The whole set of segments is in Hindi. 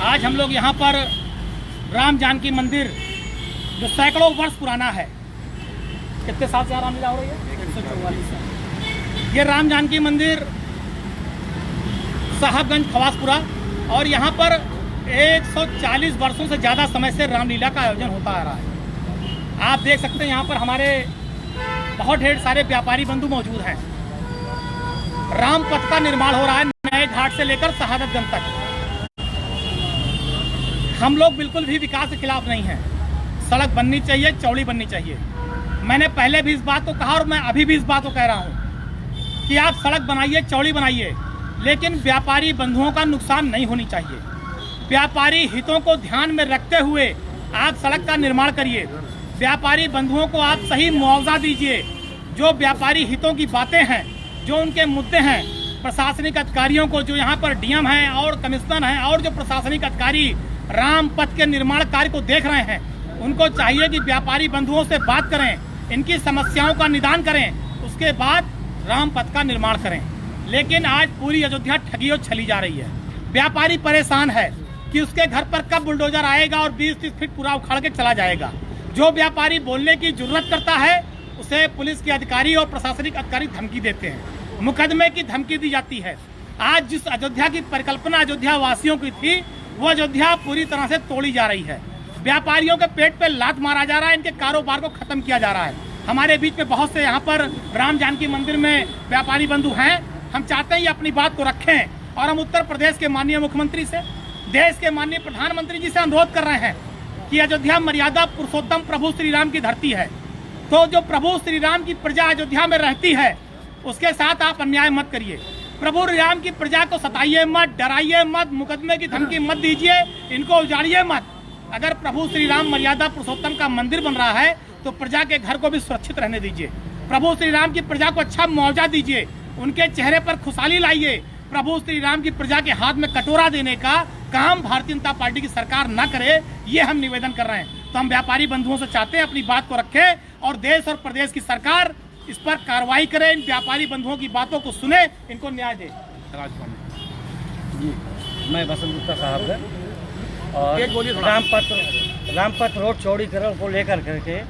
आज हम लोग यहाँ पर राम जानकी मंदिर जो सैकड़ों वर्ष पुराना है, कितने साल से यहाँ रामलीला हो रही है? 144 साल। ये राम जानकी मंदिर साहबगंज खवासपुरा, और यहाँ पर 140 वर्षों से ज़्यादा समय से रामलीला का आयोजन होता आ रहा है। आप देख सकते हैं यहाँ पर हमारे बहुत ढेर सारे व्यापारी बंधु मौजूद हैं। राम पथ का निर्माण हो रहा है नए घाट से लेकर शहादतगंज तक। हम लोग बिल्कुल भी विकास के खिलाफ नहीं हैं। सड़क बननी चाहिए, चौड़ी बननी चाहिए। मैंने पहले भी इस बात को कहा और मैं अभी भी इस बात को कह रहा हूँ कि आप सड़क बनाइए, चौड़ी बनाइए, लेकिन व्यापारी बंधुओं का नुकसान नहीं होनी चाहिए। व्यापारी हितों को ध्यान में रखते हुए आप सड़क का निर्माण करिए। व्यापारी बंधुओं को आप सही मुआवजा दीजिए। जो व्यापारी हितों की बातें हैं, जो उनके मुद्दे हैं, प्रशासनिक अधिकारियों को, जो यहाँ पर डीएम हैं और कमिश्नर हैं और जो प्रशासनिक अधिकारी राम पथ के निर्माण कार्य को देख रहे हैं, उनको चाहिए कि व्यापारी बंधुओं से बात करें, इनकी समस्याओं का निदान करें, उसके बाद राम पथ का निर्माण करें। लेकिन आज पूरी अयोध्या ठगी और छली जा रही है। व्यापारी परेशान है कि उसके घर पर कब बुलडोजर आएगा और 20-30 फीट पूरा उखाड़ के चला जाएगा। जो व्यापारी बोलने की जरूरत करता है उसे पुलिस के अधिकारी और प्रशासनिक अधिकारी धमकी देते हैं, मुकदमे की धमकी दी जाती है। आज जिस अयोध्या की परिकल्पना अयोध्या वासियों की थी, वो अयोध्या पूरी तरह से तोड़ी जा रही है। व्यापारियों के पेट पे लात मारा जा रहा है, इनके कारोबार को खत्म किया जा रहा है। हमारे बीच में बहुत से यहाँ पर राम जानकी मंदिर में व्यापारी बंधु हैं। हम चाहते हैं ये अपनी बात को रखें और हम उत्तर प्रदेश के माननीय मुख्यमंत्री से, देश के माननीय प्रधानमंत्री जी से अनुरोध कर रहे हैं कि अयोध्या मर्यादा पुरुषोत्तम प्रभु श्री राम की धरती है। तो जो प्रभु श्री राम की प्रजा अयोध्या में रहती है, उसके साथ आप अन्याय मत करिए। प्रभु श्री राम की प्रजा को सताइए मत, डराइए मत, मुकदमे की धमकी मत दीजिए, इनको उजाड़िए मत। अगर प्रभु श्री राम मर्यादा पुरुषोत्तम का मंदिर बन रहा है तो प्रजा के घर को भी सुरक्षित रहने दीजिए। प्रभु श्री राम की प्रजा को अच्छा मुआवजा दीजिए, उनके चेहरे पर खुशहाली लाइए। प्रभु श्री राम की प्रजा के हाथ में कटोरा देने का काम भारतीय जनता पार्टी की सरकार न करे, ये हम निवेदन कर रहे हैं। तो हम व्यापारी बंधुओं से चाहते हैं अपनी बात को रखें और देश और प्रदेश की सरकार इस पर कार्रवाई करे, इन व्यापारी बंधुओं की बातों को सुने, इनको न्याय दे। जी, मैं बसंत गुप्ता साहब है और रामपथ रोड चौड़ीकरण को लेकर करके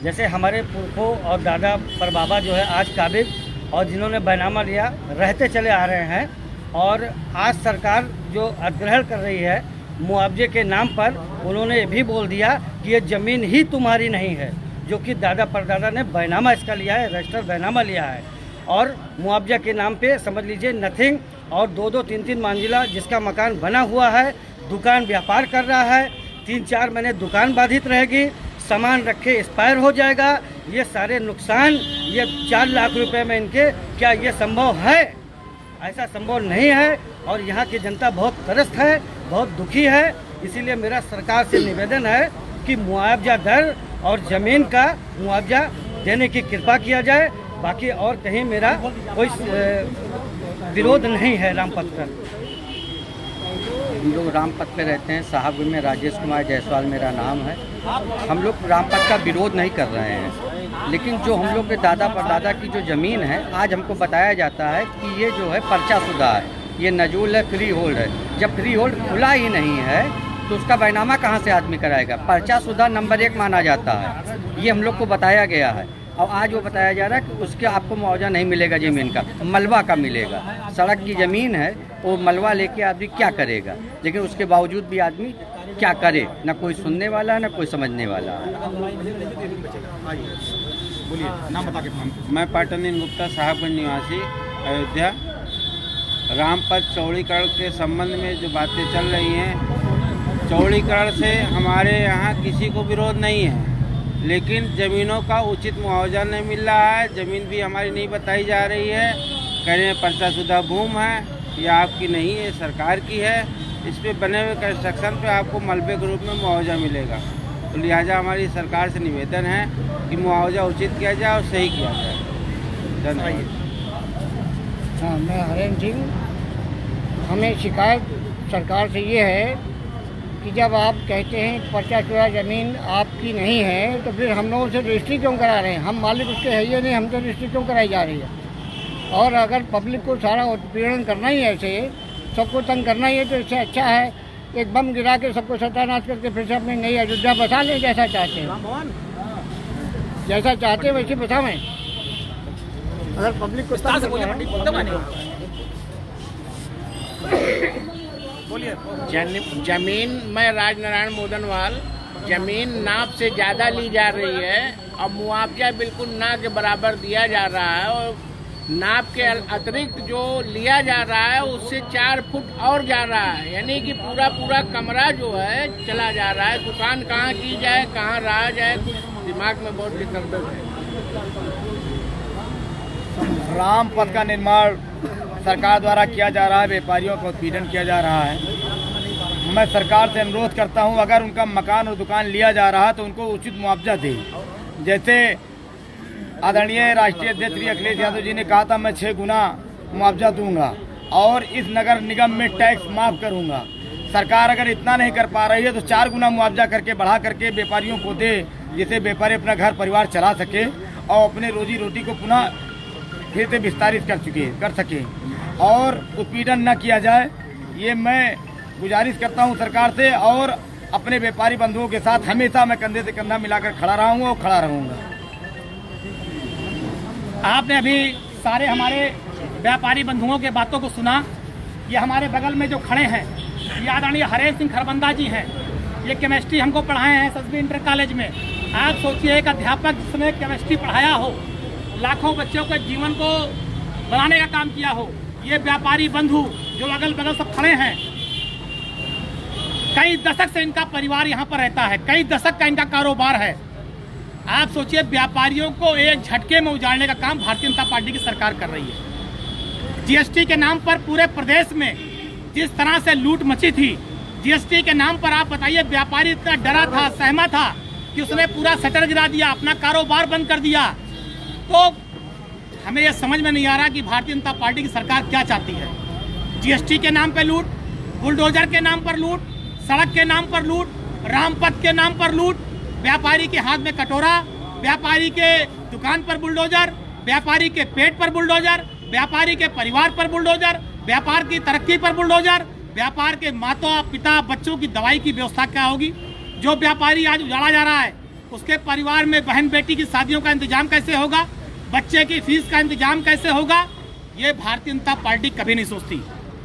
जैसे हमारे पुरखों और दादा पर बाबा जो है आज काबिल और जिन्होंने बैनामा लिया रहते चले आ रहे हैं, और आज सरकार जो अधिग्रहण कर रही है मुआवजे के नाम पर, उन्होंने ये भी बोल दिया कि ये ज़मीन ही तुम्हारी नहीं है, जो कि दादा परदादा ने बैनामा इसका लिया है, रजिस्टर बैनामा लिया है। और मुआवजा के नाम पे समझ लीजिए नथिंग, और 2-2, 3-3 मंजिला जिसका मकान बना हुआ है, दुकान व्यापार कर रहा है, 3-4 महीने दुकान बाधित रहेगी, सामान रखे एक्सपायर हो जाएगा। ये सारे नुकसान, ये 4 लाख रुपए में इनके, क्या ये संभव है? ऐसा संभव नहीं है। और यहाँ की जनता बहुत त्रस्त है, बहुत दुखी है। इसीलिए मेरा सरकार से निवेदन है कि मुआवजा दर और ज़मीन का मुआवजा देने की कृपा किया जाए। बाकी और कहीं मेरा कोई विरोध नहीं है रामपथ पर। हम लोग रामपथ पे रहते हैं, साहबगंज में। राजेश कुमार जायसवाल मेरा नाम है। हम लोग रामपथ का विरोध नहीं कर रहे हैं, लेकिन जो हम लोग के दादा परदादा की जो ज़मीन है, आज हमको बताया जाता है कि ये जो है पर्चाशुदा है, ये नजूल है, फ्री होल्ड है। जब फ्री होल्ड खुला ही नहीं है तो उसका बैनामा कहाँ से आदमी कराएगा? पर्चाशुदा नंबर 1 माना जाता है, ये हम लोग को बताया गया है। और आज वो बताया जा रहा है कि उसके आपको मुआवजा नहीं मिलेगा ज़मीन का, मलबा का मिलेगा। सड़क की ज़मीन है, वो मलबा लेके आदमी क्या करेगा? लेकिन उसके बावजूद भी आदमी क्या करे? ना कोई सुनने वाला है, ना कोई समझने वाला है। बोलिए, नाम बता के। मैं पाटन गुप्ता, साहबगंज निवासी, अयोध्या। रामपथ चौड़ीकरण के संबंध में जो बातें चल रही हैं, चौड़ीकरण से हमारे यहाँ किसी को विरोध नहीं है, लेकिन ज़मीनों का उचित मुआवजा नहीं मिल रहा है। ज़मीन भी हमारी नहीं बताई जा रही है। कह रहे हैं पर्चाशुदा भूमि है, ये आपकी नहीं है, सरकार की है। इस पे बने हुए कंस्ट्रक्शन पे आपको मलबे के रूप में मुआवजा मिलेगा। तो लिहाजा हमारी सरकार से निवेदन है कि मुआवजा उचित किया जाए और सही किया जाए। धन्यवाद। हाँ, मैं हरेंद्र सिंह। हमें शिकायत सरकार से ये है कि जब आप कहते हैं पर्चाशुदा ज़मीन आपकी नहीं है तो फिर हम लोगों से रजिस्ट्री क्यों करा रहे हैं? हम मालिक उसके है ही नहीं, हमसे रजिस्ट्री क्यों कराई जा रही है? और अगर पब्लिक को सारा उत्पीड़न करना ही है, ऐसे सबको तंग करना ही है, तो इससे अच्छा है एक बम गिरा के सबको सत्यानाश करके फिर से अपनी नई अयोध्या बसा लें। जैसा चाहते हैं वैसे बसावें। अगर पब्लिक को जमीन में राजनारायण मोदनवाल, जमीन नाप से ज़्यादा ली जा रही है और मुआवजा बिल्कुल ना के बराबर दिया जा रहा है, और नाप के अतिरिक्त जो लिया जा रहा है उससे 4 फुट और जा रहा है, यानी कि पूरा कमरा जो है चला जा रहा है। दुकान कहाँ की जाए, कहाँ रहा जाए, कुछ दिमाग में बहुत दिक्कत है। राम पथ का निर्माण सरकार द्वारा किया जा रहा है, व्यापारियों का उत्पीड़न किया जा रहा है। मैं सरकार से अनुरोध करता हूं, अगर उनका मकान और दुकान लिया जा रहा है तो उनको उचित मुआवजा दे। जैसे आदरणीय राष्ट्रीय अध्यक्ष श्री अखिलेश यादव जी ने कहा था, मैं 6 गुना मुआवजा दूंगा और इस नगर निगम में टैक्स माफ करूंगा। सरकार अगर इतना नहीं कर पा रही है तो 4 गुना मुआवजा करके बढ़ा करके व्यापारियों को दे, जिससे व्यापारी अपना घर परिवार चला सके और अपने रोजी रोटी को पुनः फिर से विस्तारित कर सके और उत्पीड़न न किया जाए। ये मैं गुजारिश करता हूं सरकार से, और अपने व्यापारी बंधुओं के साथ हमेशा मैं कंधे से कंधा मिलाकर खड़ा रहा हूं और खड़ा रहूंगा। आपने अभी सारे हमारे व्यापारी बंधुओं के बातों को सुना। ये हमारे बगल में जो खड़े हैं ये आदरणीय हरेंद्र सिंह खरबंदा जी हैं। ये केमिस्ट्री हमको पढ़ाए हैं एसएसबी इंटर कॉलेज में। आप सोचिए एक अध्यापक जिसने केमिस्ट्री पढ़ाया हो, लाखों बच्चों के जीवन को बनाने का काम किया हो, ये व्यापारी बंधु जो अगल बगल सब खड़े हैं, कई दशक से इनका परिवार यहाँ पर रहता है, कई दशक का इनका कारोबार है। आप सोचिए व्यापारियों को एक झटके में उजाड़ने का काम भारतीय जनता पार्टी की सरकार कर रही है। जीएसटी के नाम पर पूरे प्रदेश में जिस तरह से लूट मची थी, जीएसटी के नाम पर आप बताइए व्यापारी इतना डरा था, सहमा था कि उसने पूरा शटर गिरा दिया, अपना कारोबार बंद कर दिया। तो हमें यह समझ में नहीं आ रहा कि भारतीय जनता पार्टी की सरकार क्या चाहती है। जीएसटी के नाम पर लूट, बुलडोजर के नाम पर लूट, सड़क के नाम पर लूट, रामपथ के नाम पर लूट, व्यापारी के हाथ में कटोरा, व्यापारी के दुकान पर बुलडोजर, व्यापारी के पेट पर बुलडोजर, व्यापारी के परिवार पर बुलडोजर, व्यापार की तरक्की पर बुलडोजर, व्यापार के माता पिता बच्चों की दवाई की व्यवस्था क्या होगी? जो व्यापारी आज उजाड़ा जा रहा है उसके परिवार में बहन बेटी की शादियों का इंतजाम कैसे होगा? बच्चे की फीस का इंतजाम कैसे होगा? ये भारतीय जनता पार्टी कभी नहीं सोचती।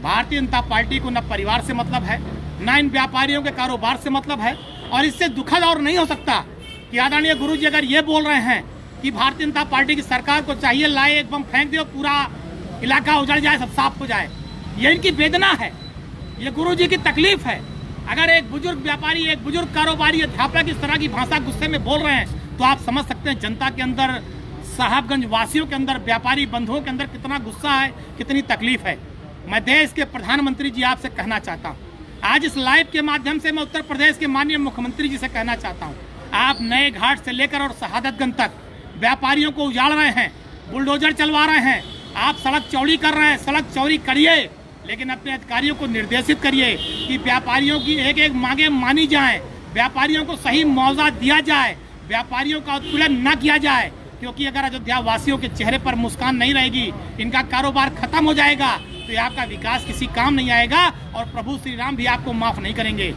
भारतीय जनता पार्टी को न परिवार से मतलब है, न इन व्यापारियों के कारोबार से मतलब है। और इससे दुखद और नहीं हो सकता कि आदरणीय गुरु जी अगर ये बोल रहे हैं कि भारतीय जनता पार्टी की सरकार को चाहिए लाए एक बम फेंक दो, पूरा इलाका उजड़ जाए, सब साफ हो जाए। ये इनकी वेदना है, ये गुरु जी की तकलीफ है। अगर एक बुजुर्ग व्यापारी, एक बुजुर्ग कारोबारी, अध्यापक इस तरह की भाषा गुस्से में बोल रहे हैं तो आप समझ सकते हैं जनता के अंदर, साहबगंज वासियों के अंदर, व्यापारी बंधुओं के अंदर कितना गुस्सा है, कितनी तकलीफ है। मैं देश के प्रधानमंत्री जी आपसे कहना चाहता हूँ, आज इस लाइव के माध्यम से मैं उत्तर प्रदेश के माननीय मुख्यमंत्री जी से कहना चाहता हूँ, आप नए घाट से लेकर और शहादतगंज तक व्यापारियों को उजाड़ रहे हैं, बुलडोजर चलवा रहे हैं, आप सड़क चौड़ी कर रहे हैं, सड़क चौड़ी करिए, लेकिन अपने अधिकारियों को निर्देशित करिए कि व्यापारियों की एक एक मांगे मानी जाए, व्यापारियों को सही मुआवजा दिया जाए, व्यापारियों का उत्पीड़न न किया जाए। क्योंकि अगर अयोध्या वासियों के चेहरे पर मुस्कान नहीं रहेगी, इनका कारोबार खत्म हो जाएगा, तो आपका विकास किसी काम नहीं आएगा और प्रभु श्री राम भी आपको माफ नहीं करेंगे।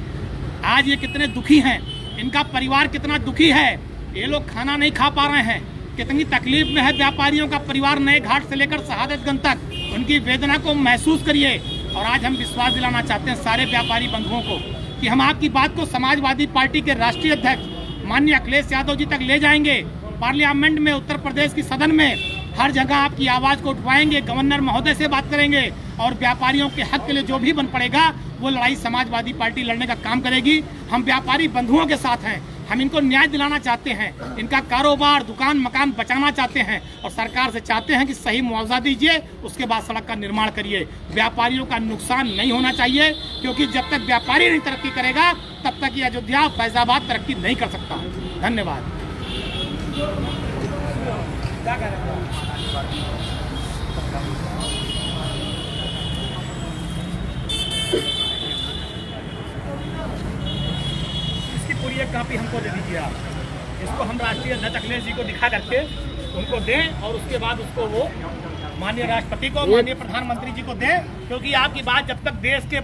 आज ये कितने दुखी हैं, इनका परिवार कितना दुखी है, ये लोग खाना नहीं खा पा रहे हैं, कितनी तकलीफ में है व्यापारियों का परिवार नए घाट से लेकर शहादतगंज तक। उनकी वेदना को महसूस करिए। और आज हम विश्वास दिलाना चाहते हैं सारे व्यापारी बंधुओं को कि हम आपकी बात को समाजवादी पार्टी के राष्ट्रीय अध्यक्ष माननीय अखिलेश यादव जी तक ले जाएंगे। पार्लियामेंट में, उत्तर प्रदेश की सदन में हर जगह आपकी आवाज़ को उठवाएंगे, गवर्नर महोदय से बात करेंगे और व्यापारियों के हक के लिए जो भी बन पड़ेगा वो लड़ाई समाजवादी पार्टी लड़ने का काम करेगी। हम व्यापारी बंधुओं के साथ हैं, हम इनको न्याय दिलाना चाहते हैं, इनका कारोबार दुकान मकान बचाना चाहते हैं और सरकार से चाहते हैं कि सही मुआवजा दीजिए, उसके बाद सड़क का निर्माण करिए। व्यापारियों का नुकसान नहीं होना चाहिए, क्योंकि जब तक व्यापारी नहीं तरक्की करेगा तब तक ये अयोध्या फैजाबाद तरक्की नहीं कर सकता। धन्यवाद। इसकी पूरी एक कॉपी हमको दे दीजिए आप, इसको हम राष्ट्रीय अध्यक्ष अखिलेश जी को दिखा करके उनको दें और उसके बाद उसको वो माननीय राष्ट्रपति को माननीय प्रधानमंत्री जी को दें, क्योंकि आपकी बात जब तक देश के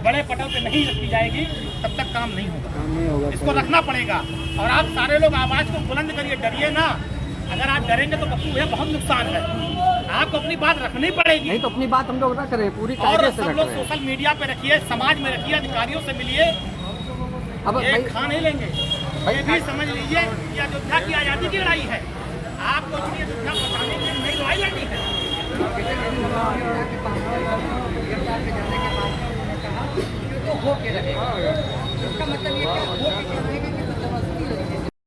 बड़े पटल पे नहीं रखी जाएगी तब तक काम नहीं होगा। इसको रखना पड़ेगा और आप सारे लोग आवाज को बुलंद करिए, डरिए ना। अगर आप डरेंगे तो पप्पू भैया बहुत नुकसान है। आपको अपनी बात रखनी पड़ेगी। नहीं तो अपनी बात हम लोग रख रहे हैं, पूरी और कायदे से सब रख लोग रहे हैं। सोशल मीडिया पे रखिए, समाज में रखिए, अधिकारियों से मिलिए। अब ये भाई खा नहीं लेंगे। ये भी समझ लीजिए कि अयोध्या की आज़ादी की लड़ाई है। आपको अपनी अयोध्या बचाने के लिए नई लड़ाई लड़नी है। हो के रहेगा, इसका मतलब ये क्या हो के रहेगा।